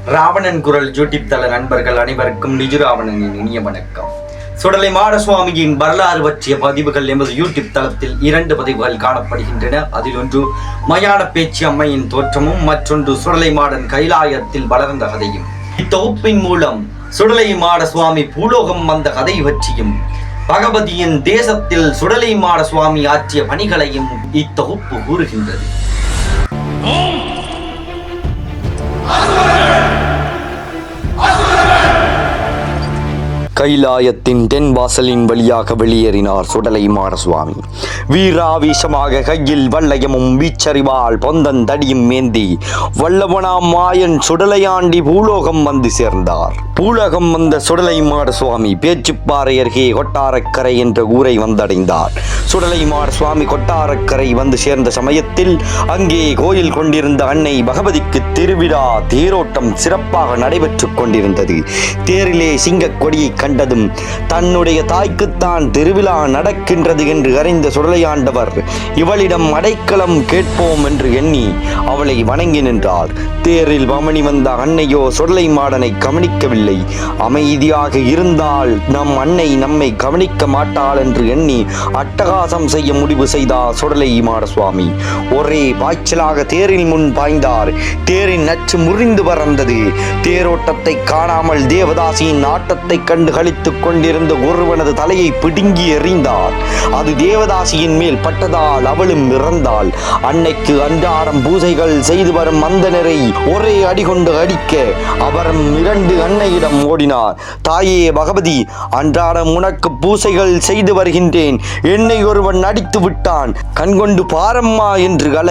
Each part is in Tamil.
ராவணன் குரல் யூடியூப் தள நண்பர்கள் அனைவருக்கும் நிஜ ராவணனின் இனிய வணக்கம். சுடலை மாடசுவாமியின் வரலாறு பற்றிய பதிவுகள் எமது யூடியூப் தளத்தில் 2 பதிவுகள் காணப்படுகின்றன. அதில் ஒன்று மயான பேச்சு அம்மையின் தோற்றமும், மற்றொன்று சுடலை மாடன் கைலாயத்தில் வளர்ந்த கதையும். இத்தொகுப்பின் மூலம் சுடலை மாடசுவாமி பூலோகம் வந்த கதை பற்றியும், பகவதியின் தேசத்தில் சுடலை மாடசுவாமி ஆற்றிய பணிகளையும் இத்தொகுப்பு கூறுகின்றது. கைலாயத்தின் தென் வாசலின் வழியாக வெளியேறினார் சுடலை மாடசுவாமி. வீராவேசமாக கையில் வல்லயமும் வீச்சறிவால் பொந்தன் தடியும் ஏந்தி வல்லவனாம் மாயன் சுடலையாண்டி பூலோகம் வந்து சேர்ந்தார். பூலோகம் வந்த சுடலை மாடசுவாமி பேச்சுப்பாறை அருகே கொட்டாரக்கரை என்ற ஊரை வந்தடைந்தார். சுடலை மாடசுவாமி கொட்டாரக்கரை வந்து சேர்ந்த சமயத்தில் அங்கே கோயில் கொண்டிருந்த அன்னை பகவதிக்கு திருவிழா தேரோட்டம் சிறப்பாக நடைபெற்றுக் கொண்டிருந்தது. தேரிலே சிங்கக் கொடியை கண்டதும் தன்னுடைய தாய்க்குத்தான் திருவிழா நடக்கின்றது என்று அறிந்த சுடலையாண்டவர் இவளிடம் அடைக்கலம் கேட்போம் என்று எண்ணி அவளை வணங்கி நின்றார். தேரில் வமணி வந்த அன்னையோ சுடலை மாடனை கவனிக்கவில்லை. அமைதியாக இருந்தால் நம் அன்னை நம்மை கவனிக்க மாட்டாள் என்று எண்ணி அட்டகாசம் செய்ய முடிவு செய்தார் சுடலை மாடசுவாமி. ஒரே பாய்ச்சலாக தேரில் முன் பாய்ந்தார். தேரின் நச்சு முறிந்து பறந்தது. தேரோட்டத்தை காணாமல் தேவதாசியின் ஆட்டத்தை கண்டு கழித்துக் கொண்டிருந்த ஒருவனது தலையை பிடுங்கி எறிந்தார். அது தேவதாசியின் மேல் பட்டதால் அவளும் இறந்தாள். அன்னைக்கு அன்றாடம் பூஜைகள் செய்து வரும் அந்தனரை ஒரே அடி கொண்டு அடிக்க அவரும் 2 அன்னையிடம் ஓடினார். தாயே பகவதி, அன்றாடம் உனக்கு பூசைகள் செய்து வருகின்றேன், என்னை ஒருவன் அடித்து விட்டான், கண்கொண்டு பாரம்மா என்று கல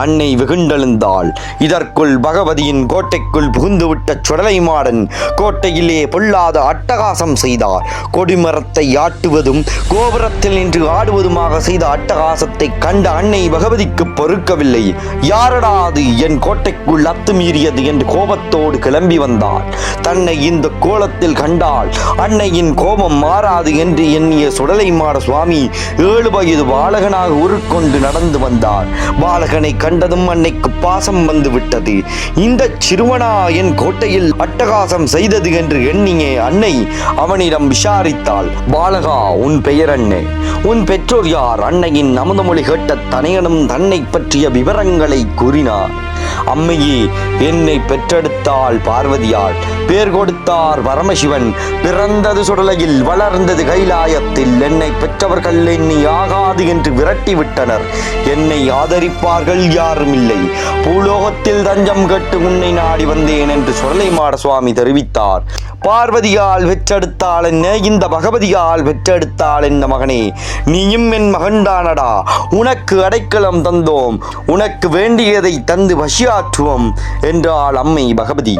அன்னை வெகுண்டெழுந்தாள். இதற்குள் பகவதியின் கோட்டைக்குள் புகுந்துவிட்ட சுடலை மாடன் கோட்டையிலே பொல்லாத அட்டகாசம் செய்தார். கொடிமரத்தை ஆட்டுவதும் கோபுரத்தில் நின்று ஆடுவதுமாக செய்த அட்டகாசத்தை கண்ட அன்னை பகவதிக்கு பொறுக்கவில்லை. யாரடா அது என் கோட்டைக்குள் அத்துமீறியது என்று கோபத்தோடு கிளம்பி வந்தார். தன்னை இந்த கோலத்தில் கண்டால் அன்னையின் கோபம் மாறாது என்று எண்ணிய சுடலை மாடசுவாமி 7 வயது பாலகனாக உருக்கொண்டு நடந்து வந்தார். பாலகனை கண்டதும் அன்னைக்கு பாசம் வந்து விட்டது. இந்த சிறுவனா என் கோட்டையில் அட்டகாசம் செய்தது என்று எண்ணிய அன்னை அவனிடம் விசாரித்தாள். பாலகா, உன் பெயர் என்ன? உன் பெற்றோர் யார்? அன்னையின் அமுதமொழி கேட்ட தனையனும் தன்னை பற்றிய விவரங்களை கூறினார். அம்மையே, என்னை பெற்றெடுத்தாள் பார்வதியாள், பேர் கொடுத்தார் பரமசிவன், பிறந்தது சுடலையில் வளர்ந்தது கைலாயத்தில். என்னை பெற்றவர்கள் என்னை ஆகாது என்று விரட்டி விட்டனர். என்னை ஆதரிப்பார்கள் யாரும் இல்லை. பூலோகத்தில் தஞ்சம் கட்டு உன்னை நாடி வந்தேன் என்று சுடலை மாடசுவாமி தெரிவித்தார். பார்வதியால் பெற்றெடுத்தாள் என்ன, இந்த பகவதியால் பெற்றெடுத்தாள் என்ன மகனே, நீயும் என் மகன்தானடா. உனக்கு அடைக்கலம் தந்தோம், உனக்கு வேண்டியதை தந்து பசியாற்றுவோம் என்றாள் அம்மை பகவதி.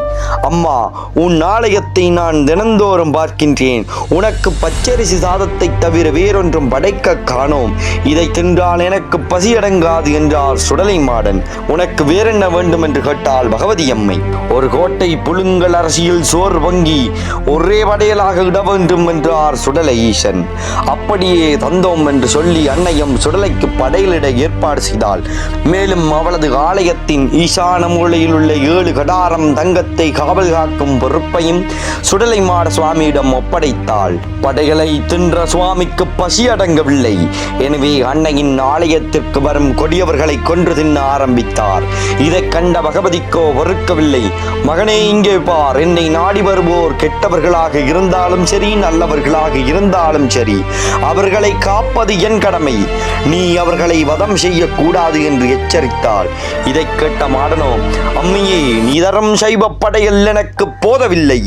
அம்மா, உன் ஆலயத்தை நான் தினந்தோறும் பார்க்கின்றேன். உனக்கு பச்சரிசி சாதத்தை தவிர வேறொன்றும் படைக்க காணோம். இதை தின்றால் எனக்கு பசியடங்காது என்றார் சுடலை மாடன். உனக்கு வேறென்ன வேண்டும் என்று கேட்டாள் பகவதி அம்மை. ஒரு கோட்டை புழுங்கல் அரசியல் சோறு பொங்கி ஒரே படையலாக இட வேண்டும் என்றார் சுடலை ஈசன். அப்படியே தந்தோம் என்று சொல்லி அன்னையும் சுடலைக்கு படையலிட ஏற்பாடு செய்தாள். மேலும் அவளது ஆலயத்தின் ஈசான மூலையில் உள்ள 7 கடாரம் தங்கத்தை காவல் காக்கும் பொறுப்பையும் சுடலை மாட சுவாமியிடம் ஒப்படைத்தாள். படைகளை தின்ற சுவாமிக்கு பசி அடங்கவில்லை. எனவே அன்னையின் ஆலயத்திற்கு வரும் கொடியவர்களை கொன்று தின்ன ஆரம்பித்தார். இதை கண்ட பகவதிக்கோ பொறுக்கவில்லை. மகனே, இங்கே பார், என்னை நாடி வருவோர் கெட்டவர்களாக இருந்தாலும் சரி, நல்லவர்களாக இருந்தாலும் சரி, அவர்களை காப்பது என் கடமை. நீ அவர்களை வதம் செய்யக்கூடாது என்று எச்சரித்தாள். இதை கேட்ட மாடனோ, அம்மையே, நீ தரும் சைவ படையல் எனக்கு போதவில்லை.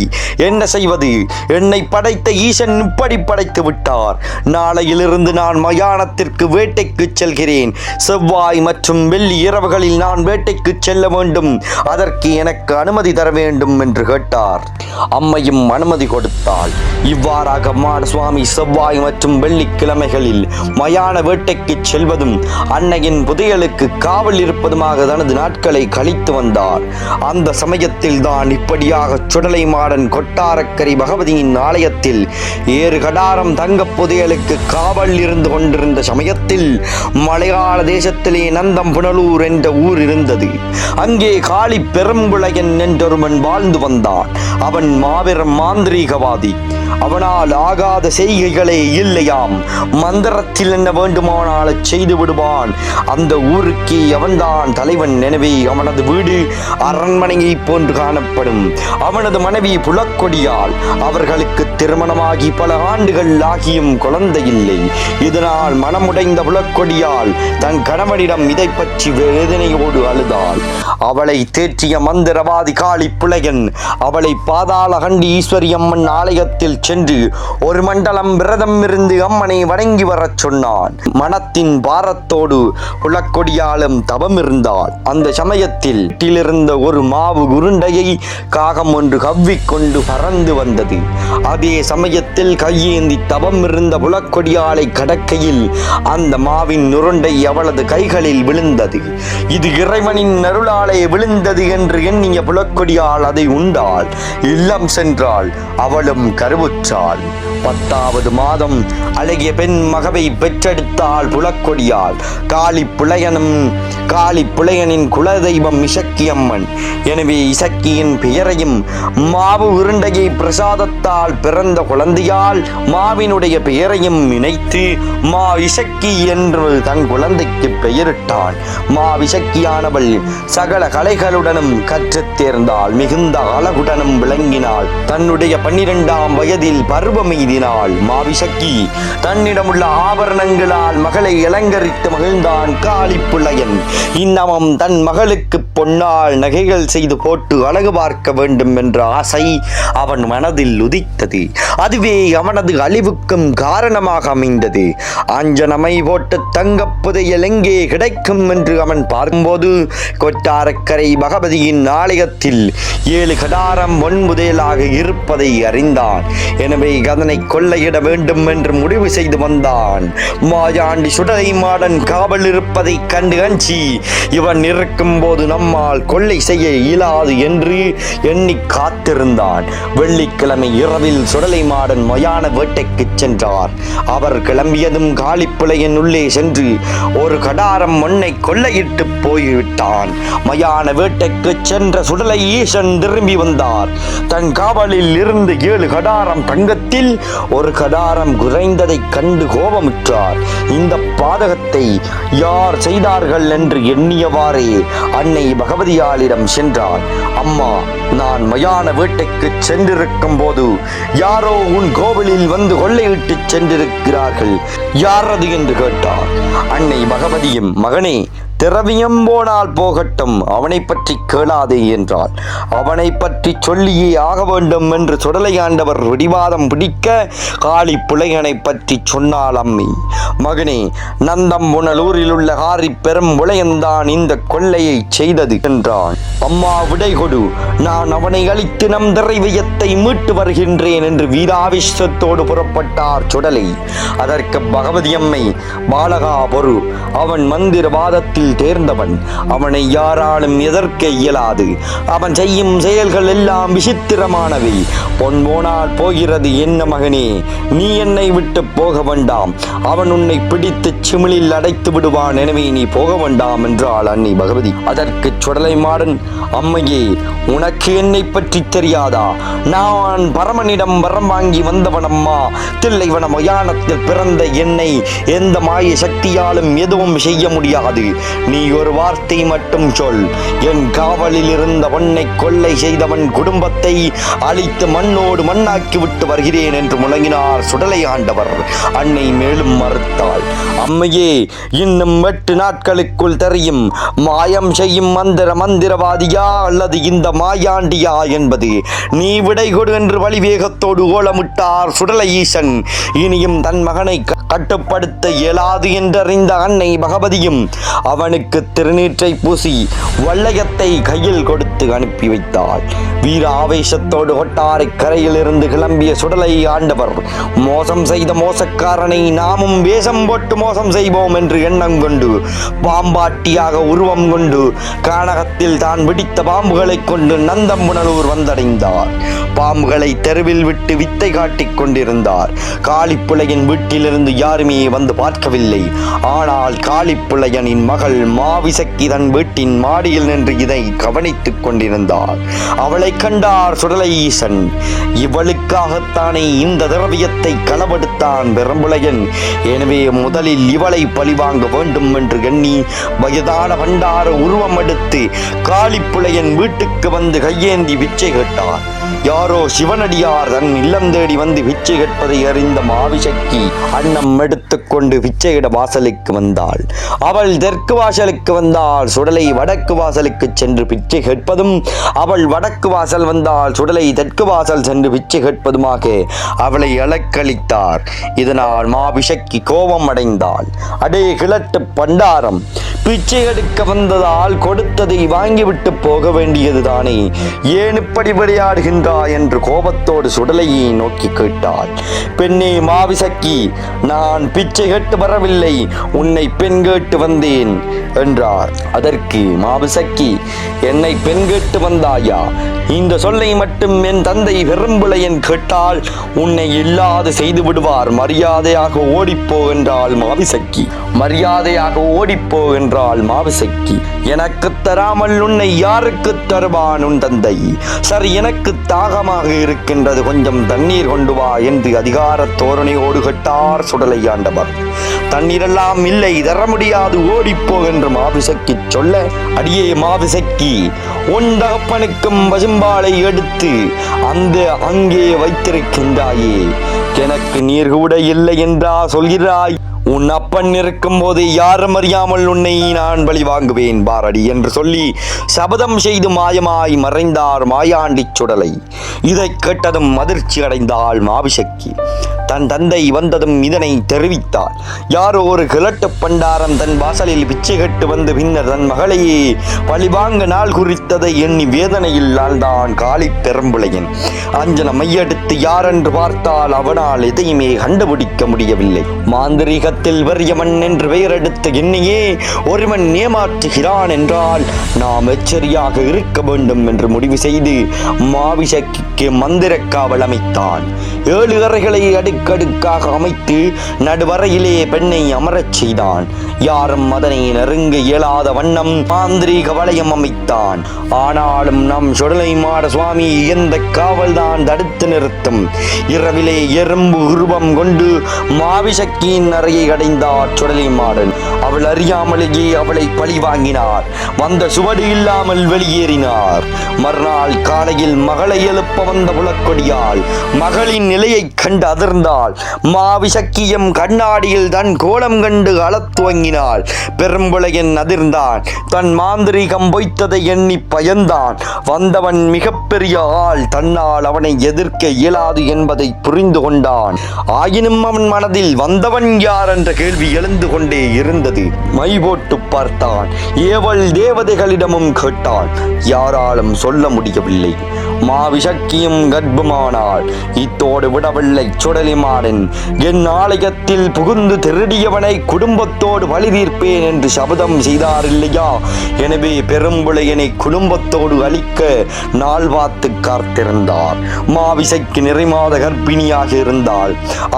என்ன செய்வது? என்னை படைத்த ஈசன் இப்படி படைத்து விட்டார். நாளையிலிருந்து நான் மயானத்திற்கு வேட்டைக்கு செல்கிறேன். செவ்வாய் மற்றும் வெள்ளி இரவுகளில் நான் வேட்டைக்கு செல்ல வேண்டும். அதற்கு எனக்கு அனுமதி தர வேண்டும் என்று கேட்டார். அம்மையும் அனுமதி கொடுத்தாள். இவ்வாறாக மாடசுவாமி செவ்வாய் மற்றும் வெள்ளிக்கிழமைகளில் மயான வேட்டைக்கு செல்வதும் அன்னையின் புதையலுக்கு காவல் இருப்பதுமாக தனது நாட்களை கழித்து வந்தார். அந்த சமயத்தில் தான் இப்படியாக சுடலை மாடன் கொட்டாரக்கரை பகவதியின் ஆலயத்தில் ஏறு கடாரம் தங்க புதையலுக்கு காவல் இருந்து கொண்டிருந்த சமயத்தில் மலையாள தேசத்திலே நந்தம் புனலூர் என்ற ஊர் இருந்தது. அங்கே காளி பெரும்புளையன் என்றொருவன் வாழ்ந்து வந்தான். அவன் மாபெரும் மாந்திரீகவாதி. அவனால் ஆகாத செய்கைகளே இல்லையாம். மந்திரத்தில் என்ன வேண்டுமானால் செய்து விடுவான். அந்த ஊருக்கு அவன்தான் தலைவன். எனவே அவனது வீடு அரண்மனையை போன்று காணப்படும். அவனது மனைவி புலக்கொடியால். அவர்களுக்கு திருமணமாகி பல ஆண்டுகள் ஆகியும் குழந்தை இல்லை. இதனால் மனமுடைந்த புலக்கொடியால் தன் கணவனிடம் இதை பற்றி வேதனையோடு அழுதாள். அவளை தேற்றிய மந்திரவாதி காளி புலையன் அவளை பாதாள கண்டி ஈஸ்வரி அம்மன் ஆலயத்தில் சென்று ஒரு மண்டலம் விரதம் இருந்து அம்மனை வணங்கி வரச் சொன்னான். மனத்தின் பாரத்தோடு புலக்கொடியாலும் தவம் இருந்தாள். அந்த சமயத்தில் இருந்த ஒரு மாவு உருண்டையை காகம் ஒன்று கவ்விக்கொண்டு பறந்து வந்தது. அதே சமயத்தில் கையேந்தி தவம் இருந்த புலக்கொடியாலை கடக்கையில் அந்த மாவின் உருண்டை அவளது கைகளில் விழுந்தது. இது இறைவனின் அருளாலே விழுந்தது என்று எண்ணிய புலக்கொடியால் அதை உண்டாள். இல்லம் சென்றாள். அவளும் கருவுற்றாள். 10வது மாதம் அழகிய பெண் மகவை பெற்றெடுத்தாள் புலக்கொடியாள். காளி புலையனின் குலதெய்வம் இசக்கியம்மன். எனவே இசக்கியின் பெயரையும் மாவு உருண்டையை பிரசாதத்தால் பிறந்த குழந்தையால் மாவினுடைய பெயரையும் இணைத்து மா இசக்கி என்று தன் குழந்தைக்கு பெயரிட்டான். மா இசக்கியானவள் சகல கலைகளுடனும் கற்றுத் தேர்ந்தாள். மிகுந்த அழகுடனும் விளங்கினாள். தன்னுடைய 12ஆம் வயதில் பருவம் எய்தினாள். மாவிசக்கி தன்னிடமுள்ள ஆபரணங்களால் மகளை அலங்கரித்து மகிழ்ந்தான் காளி புலையன். இன்னமும் தன் மகளுக்கு பொன்னால் நகைகள் செய்து போட்டு அழகு பார்க்க வேண்டும் என்ற ஆசை அவன் மனதில் உதித்தது. அதுவே அவனது அழிவுக்கும் காரணமாக அமைந்தது. அஞ்சனமை போட்டு தங்கப் புதையல் எங்கே கிடைக்கும் என்று அவன் பார்க்கும்போது கொட்டாரக்கரை பகவதியின் ஆலயத்தில் 7 கடாரம் பொன்புதையலாக இருப்பதை அறிந்தான். எனவே அதனை கொள்ளையிட வேண்டும் என்று முடிவு செய்து வந்தான். மாயாண்டி சுடலை மாடன் காவல் இருப்பதை கண்டு அஞ்சி இவன் இருக்கும் போது நம்மால் கொள்ளை செய்ய இயலாது என்று எண்ணி காத்திருந்தான். வெள்ளிக்கிழமை இரவில் சுடலை மாடன் மயான வேட்டைக்கு சென்றார். அவர் கிளம்பியதும் காளிப்புலையின் உள்ளே சென்று ஒரு கடாரம் மண்ணை கொள்ளையிட்டு போய்விட்டான். மயான வேட்டைக்கு சென்ற சுடலை ஈசன் திரும்பி வந்தார். தன் காவலில் இருந்து 7 கடாரம் தங்கத்தில் ஒரு கடாரம் குறைந்ததை கண்டு கோபமுற்றார். இந்த பாதகத்தை யார் செய்தார்கள் என்று எண்ணியவாறே அன்னை பகவதியாளிடம் சென்றார். அம்மா, நான் மயான வேட்டைக்கு சென்றிருக்கும் போது யாரோ உன் கோவிலில் வந்து கொள்ளையிட்டு சென்றிருக்கிறார்கள். யார் அது என்று கேட்டார். அன்னை பகவதியும், மகனே, திரவியம் போனால் போகட்டும், அவனை பற்றி கேளாதே என்றாள். அவனை பற்றி சொல்லியே ஆக வேண்டும் என்று சுடலையாண்டவர் பிடிவாதம் பிடிக்க காளி புலையனை பற்றி சொன்னாள் அம்மி. மகனே, நந்தம் புனலூரில் உள்ள காரி பெரும் புலையன்தான் இந்த கொள்ளையை செய்தது என்றான். அம்மா, விடை கொடு, நான் அவனை அழித்து நம் திரைவியத்தை மீட்டு வருகின்றேன் என்று வீராவிஷ்டத்தோடு புறப்பட்டார் சுடலை. அதற்கு பகவதி அம்மை, பாலகா பொறு, அவன் மந்திரவாதத்தில் தேர்ந்தவன். அவனை யாராலும் எதிர்க்க இயலாது. அவன் செய்யும் செயல்கள் எல்லாம் விசித்திரமானவை. பொன் போனால் போகிறது என்ன மகனே, நீ என்னை விட்டு போக வேண்டாம். அவன் உன்னை பிடித்து சிமிழில் அடைத்து விடுவான். எனவே நீ போக வேண்டாம் என்றாள் அன்னை பகவதி. அதற்கு சுடலை மாடன், அம்மையே, உனக்கு என்னை பற்றி தெரியாதா? நான் பரமனிடம் வரம் வாங்கி வந்தவன் அம்மா. தில்லைவன மயானத்தில் பிறந்த என்னை எந்த மாய சக்தியாலும் எதுவும் செய்ய முடியாது. நீ ஒரு வார்த்தை மட்டும் சொல். என் காவலில் இருந்த பொன்னை கொள்ளை செய்தவன் குடும்பத்தை அழித்து மண்ணோடு மண்ணாக்கி விட்டு வருகிறேன் என்று முழங்கினார் சுடலை ஆண்டவர். அன்னை மேலும் மறுத்தாள். அம்மையே, இன்னும் 8 நாட்களுக்குள் தெரியும். மாயம் செய்யும் மந்திரவாதியா அல்லது இந்த மாயாண்டியா என்பது. நீ விடை கொடு என்று வழிவேகத்தோடு ஓலமிட்டார் சுடலை ஈசன். இனியும் தன் மகனை கட்டுப்படுத்த இயலாது என்றறிந்த அன்னை பகவதியும் அவனுக்கு திருநீற்றை பூசி வளையத்தை கையில் கொடுத்து அனுப்பி வைத்தாள். வீர ஆவேசத்தோடு கொட்டாரை கரையிலிருந்து கிளம்பிய சுடலை ஆண்டவர் மோசம் செய்த மோசக்காரனை நாமும் வேஷம் போட்டு மோசம் செய்வோம் என்று எண்ணம் கொண்டு பாம்பாட்டியாக உருவம் கொண்டு கானகத்தில் தான் பிடித்த பாம்புகளை கொண்டு நந்தம்புனலூர் வந்தடைந்தார். பாம்புகளை தெருவில் விட்டு வித்தை காட்டிக் கொண்டிருந்தார். காளிப்புளையன் வீட்டிலிருந்து யாருமே வந்து பார்க்கவில்லை. ஆனால் காளிப்புளையனின் மகள் மாவிசக்கி தன் வீட்டின் மாடியில் நின்று இதை கவனித்துக் கொண்டிருந்தார். அவளை கண்டார் சுடலை ஈசன். இவளுக்காகத்தானே இந்த திரவியத்தை களவெடுத்தான் பெரும்புளையன். எனவே முதலில் இவளை பழிவாங்க வேண்டும் என்று எண்ணி வயதான பண்டார உருவம் எடுத்து காளிப்புளையன் வீட்டுக்கு வந்து கையேந்தி பிச்சை கேட்டார். யாரோ சிவனடியார் தன் இல்லம் தேடி வந்து பிச்சை கேட்பதை அறிந்த மாவிசக்கி அன்னம் எடுத்துக்கொண்டு பிச்சையிட வாசலுக்கு வந்தாள். அவள் தெற்கு வாசலுக்கு வந்தால் சுடலை வடக்கு வாசலுக்கு சென்று பிச்சை கேட்பதும், அவள் வடக்கு வாசல் வந்தால் சுடலை தெற்கு வாசல் சென்று பிச்சை கேட்பதுமாக அவளை அலக்களித்தார். இதனால் மாவிசக்கி கோபம் அடைந்தாள். அடே கிழட்டு பண்டாரம், பிச்சை எடுக்க வந்ததால் கொடுத்ததை வாங்கிவிட்டு போக வேண்டியதுதானே, ஏன் இப்படி விளையாடுகின்றாய் என்று கோபத்தோடு சுடலையை நோக்கி கேட்டாள். பெண்ணே மாவிசக்கி, நான் பிச்சை கேட்டு வரவில்லை, உன்னை பெண் கேட்டு வந்தேன் என்றார். அதற்கு மாவிசக்கி, என்னை பெண் கேட்டு வந்தாயா? இந்த சொல்லை மட்டும் என் தந்தை பெரும்புளையன் கேட்டால் உன்னை இல்லாது செய்து விடுவார். மரியாதையாக ஓடிப்போ என்றாள் மாவிசக்கி. மரியாதையாக ஓடிப்போ என்றாள் மாவிசக்கி. எனக்கு தராமல் உன்னை யாருக்கு தருவான் உன் தந்தை? சரி, எனக்கு தாகமாக இருக்கின்றது, கொஞ்சம் தண்ணீர் கொண்டு வா என்று அதிகார தோரணையோடு கேட்டார் சுடலை ஆண்டவர். தண்ணீரெல்லாம் இல்லை, தர முடியாது, ஓடிப்போ என்று மாவிசக்கி சொல்ல, அடியே மாவிசக்கி, உன் தகப்பனுக்கும் பசும்பாலை எடுத்து அங்கே வைத்திருக்கின்றாயே, எனக்கு நீர் கூட இல்லை என்றா சொல்கிறாய்? உன் அப்பன் இருக்கும் போது யாரும் அறியாமல் உன்னை நான் பழி வாங்குவேன் பாரடி என்று சொல்லி சபதம் செய்து மாயமாய் மறைந்தார் மாயாண்டி சுடலை. இதை கேட்டதும் அதிர்ச்சி அடைந்தாள் மாவிசக்கி. தன் தந்தை வந்ததும் இதனை தெரிவித்தாள். யாரோ ஒரு கிழட்டு பண்டாரம் தன் வாசலில் பிச்சை கட்டு வந்து பின்னர் தன் மகளையே பழிவாங்க நாள் குறித்ததை எண்ணி வேதனையில் ஆழ்ந்தான் காளி பெரும்புளையன். அஞ்சன மையெடுத்து யாரென்று பார்த்தால் அவனால் எதையுமே கண்டுபிடிக்க முடியவில்லை. மாந்திரீகத்தில் வரியமன் என்று பெயரெடுத்து என்னையே ஒருவன் ஏமாற்றுகிறான் என்றால் நாம் எச்சரியாக இருக்க வேண்டும் என்று முடிவு செய்து மாவிசக்கிக்கு மந்திர காவல் அமைத்தான். 7 அறைகளை அடுக்கடுக்காக அமைத்து நடுவரையிலே பெண்ணை அமரச் செய்தான். யாரும் அதனை நெருங்க இயலாத வண்ணம் மாந்திரீக வளையம் அமைத்தான். ஆனாலும் நம் சுடலை மாட சுவாமி எந்த காவல்தான் தடுத்து நிறுத்தும். இரவிலே எறும்பு உருவம் கொண்டு மாவிசக்கியின் அறையை அடைந்தார் சுடலை மாடன். அவள் அறியாமலேயே அவளை பழி வாங்கினார். வந்த சுவடு இல்லாமல் வெளியேறினார். மறுநாள் காலையில் மகளை எழுப்ப வந்த புலக்கொடியால் மகளின் நிலையை கண்டு அதிர்ந்தாள். மாவிசக்கியம் கண்ணாடியில் தன் கோலம் கண்டு அழத் துவங்கினாள். பெரும்புளையன் அதிர்ந்தான். தன் மாந்திரீகம் பொய்த்ததை எண்ணி பயந்தான். வந்தவன் மிகப்பெரிய ஆள், தன்னால் அவனை எதிர்க்க இயலாது என்பதை புரிந்து கொண்டான். ஆயினும் அவன் மனதில் வந்தவன் யார் என்ற கேள்வி எழுந்து கொண்டே இருந்தது. மை போட்டு பார்த்தான். ஏவல் தேவதைகளிடமும் கேட்டான். யாராலும் சொல்ல முடியவில்லை. மாவிசக்கியும் கர்ப்பமானாள். இத்தோடு விடவில்லை சுடலை மாடன். என் ஆலயத்தில் புகுந்து திருடியவனை குடும்பத்தோடு பழி தீர்ப்பேன் என்று சபதம் செய்தார் இல்லையா? எனவே பெரும்புளையனை குடும்பத்தோடு அழிக்க நாள் பார்த்து காத்திருந்தார். மாவிசைக்கு நிறைமாத கர்ப்பிணியாக இருந்தாள்.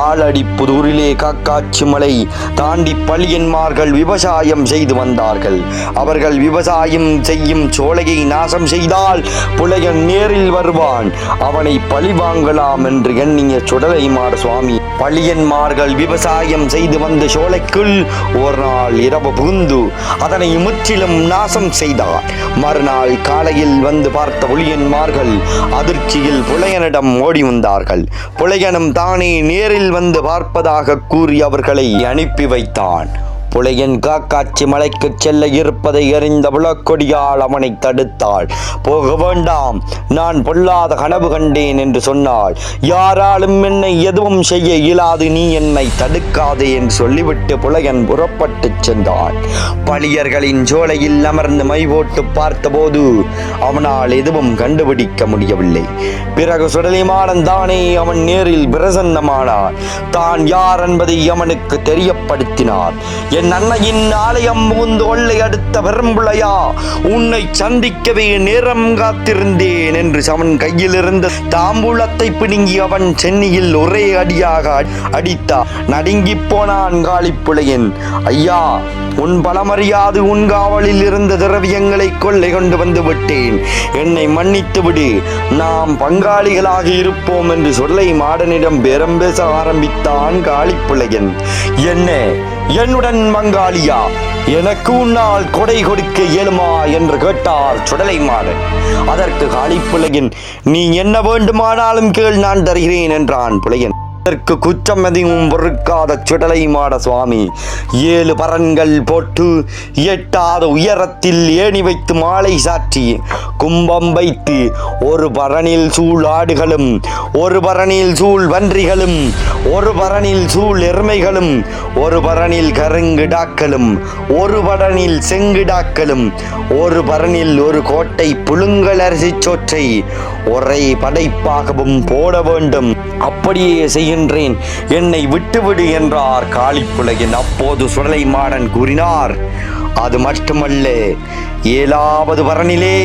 ஆலடி புதூரிலே காக்காட்சி மலை தாண்டி பழியன்மார்கள் விவசாயம் செய்து வந்தார்கள். அவர்கள் விவசாயம் செய்யும் சோலையை நாசம் செய்தால் புலையன் நேரில் வருவான். அவனை பழி வாங்கலாம் என்று எண்ணிய சுடலை மாட சுவாமி பழியன்மார்கள் விவசாயம் செய்து வந்த சோலைக்குள் ஒரு நாள் இரவு புகுந்து அதனை முற்றிலும் நாசம் செய்தார். மறுநாள் காலையில் வந்து பார்த்த புலியன்மார்கள் அதிர்ச்சியில் புலையனிடம் ஓடி வந்தார்கள். புலையனும் தானே நேரில் வந்து பார்ப்பதாக கூறி அவர்களை அனுப்பி வைத்தான். புலையன் காக்காட்சி மலைக்கு செல்ல இருப்பதை அறிந்த விளக்கொடியால் அவனை தடுத்தாள். போக வேண்டாம், நான் பொல்லாத கனவு கண்டேன் என்று சொன்னாள். யாராலும் என்னை எதுவும் செய்ய இயலாது, நீ என்னை தடுக்காதே என்று சொல்லிவிட்டு புலையன் புறப்பட்டு சென்றான். பளியர்களின் சோலையில் அமர்ந்து மை போட்டு பார்த்தபோது அவனால் எதுவும் கண்டுபிடிக்க முடியவில்லை. பிறகு சுடலைமாறன் தானே அவன் நேரில் பிரசன்னமானார். தான் யார் என்பதை அவனுக்கு தெரியப்படுத்தினார். என் அன்னையின் ஆலயம் புகுந்து கொள்ளை அடுத்த பெரும்புளையா, உன்னை சந்திக்கவே நேரம் காத்திருந்தேன் என்று அவன் கையில் இருந்த தாம்பூலத்தை பிடுங்கி அவன் சென்னியில் ஒரே அடியாக அடித்தார். நடுங்கி போனான் காளிப்புலையன். ஐயா, உன் பலமறியாது உன் காவலில் இருந்த திரவியங்களை கொள்ளை கொண்டு வந்து விட்டேன், என்னை மன்னித்து விடு, நாம் பங்காளிகளாக இருப்போம் என்று சொல்லை மாடனிடம் பேரம் பேச ஆரம்பித்தான் காளிப்புலையன். என்ன, என்னுடன் பங்காளியா? எனக்கு உன்னால் கொடை கொடுக்க இயலுமா என்று கேட்டார் சுடலை மாடன். அதற்கு காளிப்புலையன், நீ என்ன வேண்டுமானாலும் கேள், நான் தருகிறேன் என்றான் புலையன். அதற்கு குற்றம் எதையும் பொறுக்காத சுடலை மாட சுவாமி 7 பரன்கள் போட்டு எட்டாத உயரத்தில் ஏணி வைத்து மாலை சாற்றி கும்பம் வைத்து ஒரு பரனில் சூழ் ஆடுகளும், ஒரு பரனில் சூழ் வன்றிகளும், ஒரு பரனில் சூழ் எருமைகளும், ஒரு பரனில் கருங்கிடாக்களும், ஒரு பரனில் செங்கிடாக்களும், ஒரு பரனில் ஒரு கோட்டை புழுங்கல் அரிசி சோற்றை ஒரே படைப்பாகவும் போட வேண்டும். அப்படியே செய்கின்றேன், என்னை விட்டுவிடு என்றார் காளிப்புலையன். அப்போது சுடலை மாடன் கூறினார், அது மட்டுமல்ல, 7வது பரனிலே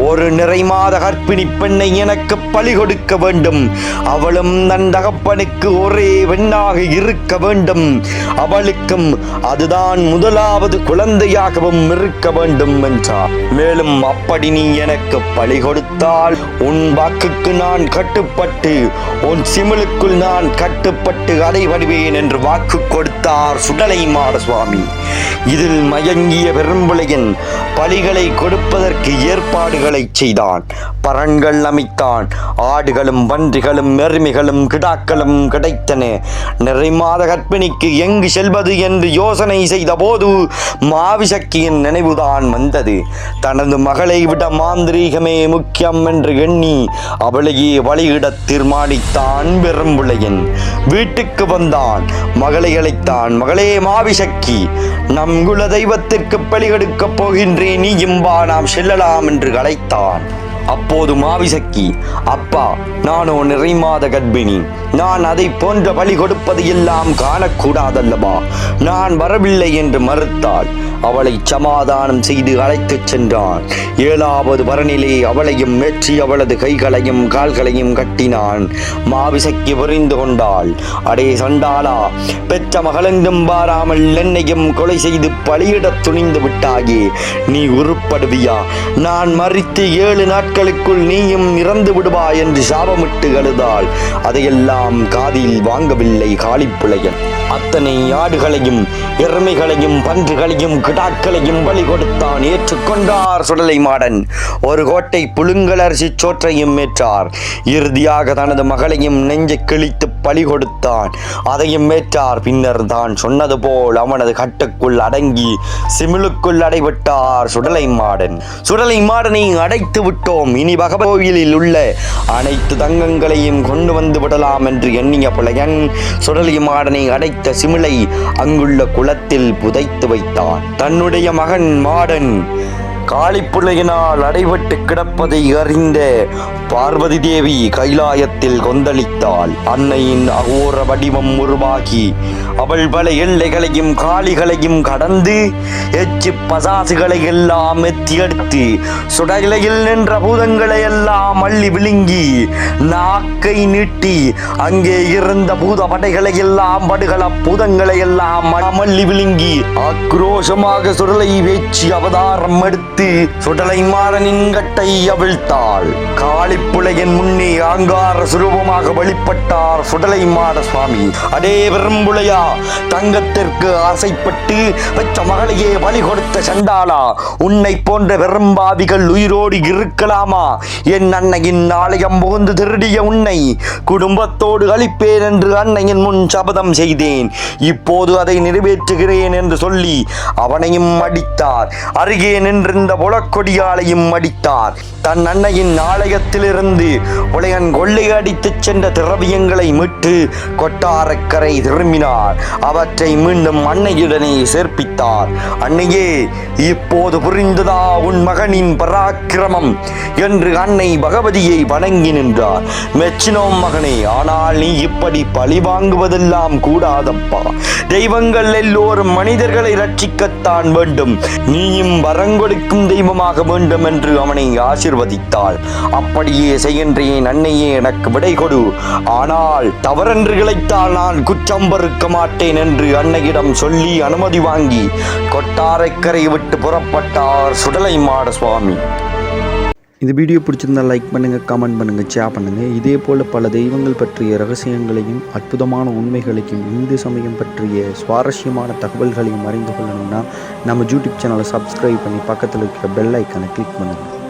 ஒரு நிறைமாத கர்ப்பிணி பெண்ணை எனக்கு பலி கொடுக்க வேண்டும். அவளும் தன் தகப்பனுக்கு ஒரே பெண்ணாக இருக்க வேண்டும். அவளுக்கும் அதுதான் முதலாவது குழந்தையாகவும் இருக்க வேண்டும் என்றார். மேலும் அப்படி நீ எனக்கு பலி கொடுத்தால் உன் வாக்குக்கு நான் கட்டுப்பட்டு, உன் சிமிழுக்குள் நான் கட்டுப்பட்டு அடைபடுவேன் என்று வாக்கு கொடுத்தார் சுடலை மாட சுவாமி. இதில் மயங்கிய பெரும்புலையன் பலிகளை கொடுப்பதற்கு ஏற்பாடுகளை செய்தான். பரன்கள் அமைத்தான். ஆடுகளும் பன்றிகளும் எருமைகளும் கிடாக்களும் கிடைத்தன. நிறைமாத கர்ப்பிணிக்கு எங்கு செல்வது என்று யோசனை செய்த போது மாவிசக்கியின் நினைவுதான் வந்தது. தனது மகளை விட மாந்திரீகமே முக்கியம் என்று எண்ணி அவளையே வழியிட தீர்மானித்தான் பெரும்புலையன். வீட்டுக்கு வந்தான். மகளை அழைத்தான். மகளே மாவிசக்கி, நம் குல தெய்வத்திற்கு பலி கொடுக்கப் போகின்றேன், நீயும் வா, நாம் செல்லலாம் என்று அழைத்தான். அப்போது மாவிசக்கி, அப்பா, நானோ நிறைமாத கர்ப்பிணி, நான் அதை போன்ற பலி கொடுப்பது எல்லாம் காணக்கூடாதல்லவா, நான் வரவில்லை என்று மறுத்தாள். அவளை சமாதானம் செய்து அழைத்துச் சென்றான். 7வது பரனிலே அவளையும் மேற்றி அவளது கைகளையும் கால்களையும் கட்டினான். மாவிசக்கி புரிந்து கொண்டாள். அடே சண்டாளா, பெற்ற மகளெங்கும் பாராமல் என்னையும் கொலை செய்து பலியிடத் துணிந்து விட்டாயே, நீ உருப்படுவியா? நான் மறித்து 7 நாட்களுக்குள் நீயும் இறந்து விடுவாய் என்று சாபமிட்டு அழுதாள். அதையெல்லாம் காதில் வாங்கவில்லை காளிப்புலையன். அத்தனை ஆடுகளையும் எருமைகளையும் பன்றுகளையும் கிடாக்களையும் பலி கொடுத்தான். ஏற்றுக்கொண்டார் சுடலை மாடன். ஒரு கோட்டை புழுங்கல் அரிசி சோற்றையும் ஏற்றார். இறுதியாக தனது மகளையும் நெஞ்சை கிழித்து பலி கொடுத்தான். அதையும் ஏற்றார். பின்னர் தான் சொன்னது போல் அவனது கட்டுக்குள் அடங்கி சிமிழுக்குள் அடைபட்டார் சுடலை மாடன். சுடலை மாடனை அடைத்து விட்டோம், இனி பகவதியில் உள்ள அனைத்து தங்கங்களையும் கொண்டு வந்து விடலாம் என்று எண்ணிய புலையன் சுடலை மாடனை அடைத்த சிமிழை அங்குள்ள குளத்தில் புதைத்து வைத்தான். தன்னுடைய மகன் மாடன் காளிப்புலையினால் அடைபட்டு கிடப்பதை அறிந்த பார்வதி தேவி கைலாயத்தில் கொந்தளித்தாள். அன்னையின் அகோர வடிவம் உருவாகி அவள் பல எல்லைகளையும் காளிகளையும் கடந்து எச்சு பசாசுகளை எல்லாம் எத்தியெடுத்து சுடலையில் நின்ற பூதங்களை எல்லாம் அள்ளி விழுங்கி நாக்கை நீட்டி அங்கே இருந்த பூத படைகளை எல்லாம் படுகள பூதங்களை எல்லாம் அள்ளி விழுங்கி ஆக்ரோஷமாக சுடலை வேச்சி அவதாரம் எடுத்து எடுத்து சுடலை மாறனின் கட்டை அவிழ்த்தாள். காளிப்புலையின் முன்னே ஆங்கார சுரூபமாக வெளிப்பட்டார் சுடலை மாட சுவாமி. அடே பெரும்புலையா, தங்கத்திற்கு ஆசைப்பட்டு வச்ச மகளையே பலி கொடுத்த சண்டாளா, உன்னை போன்ற பெரும்பாவிகள் உயிரோடு இருக்கலாமா? என் அன்னையின் ஆலயம் புகுந்து திருடிய உன்னை குடும்பத்தோடு அழிப்பேன் என்று அன்னையின் முன் சபதம் செய்தேன். இப்போது அதை நிறைவேற்றுகிறேன் என்று சொல்லி அவனையும் அடித்தார். அருகே நின்றிருந்த புலக்கொடியாளையும் அடித்தார். தன் அன்னையின் ஆலயத்திலிருந்து புலையன் கொள்ளையடித்துச் சென்ற திரவியங்களை மீட்டு கொட்டாரக்கரை திரும்பினார். அவற்றை மீண்டும் அன்னையுடனே சேர்ப்பித்தார். அன்னையே, இப்போது புரிந்ததா உன் மகனின் பராக்கிரமம் என்று அன்னை பகவதியை வணங்கி நின்றார். மெச்சினோம் மகனே, ஆனால் நீ இப்படி பழி வாங்குவதெல்லாம் கூடாதப்பா. தெய்வங்கள் எல்லோரும் மனிதர்களை ரட்சிக்கத்தான் வேண்டும். நீயும் வரங்கொடுக்கும் தெய்வமாக வேண்டும் என்று அவனை ஆசிர்வதித்தாள். அப்படியே செய்கின்றேன் அன்னையே, எனக்கு விடை கொடு. ஆனால் தவறென்று இழைத்தால் நான் குற்றம் பொறுக்க மாட்டேன் என்று அன்னையிடம் சொல்லி அனுமதி வாங்கி கொட்டாரக்கரை விட்டு புறப்பட்டார் சுடலை மாட சுவாமி. இந்த வீடியோ பிடிச்சிருந்தால் லைக் பண்ணுங்கள், கமெண்ட் பண்ணுங்கள், ஷேர் பண்ணுங்கள். இதே போல் பல தெய்வங்கள் பற்றிய ரகசியங்களையும் அற்புதமான உண்மைகளையும் இந்து சமயம் பற்றிய சுவாரஸ்யமான தகவல்களையும் அறிந்து கொள்ளணும்னா நம்ம யூடியூப் சேனலை சப்ஸ்கிரைப் பண்ணி பக்கத்தில் இருக்கிற பெல் ஐக்கானை கிளிக் பண்ணுங்கள்.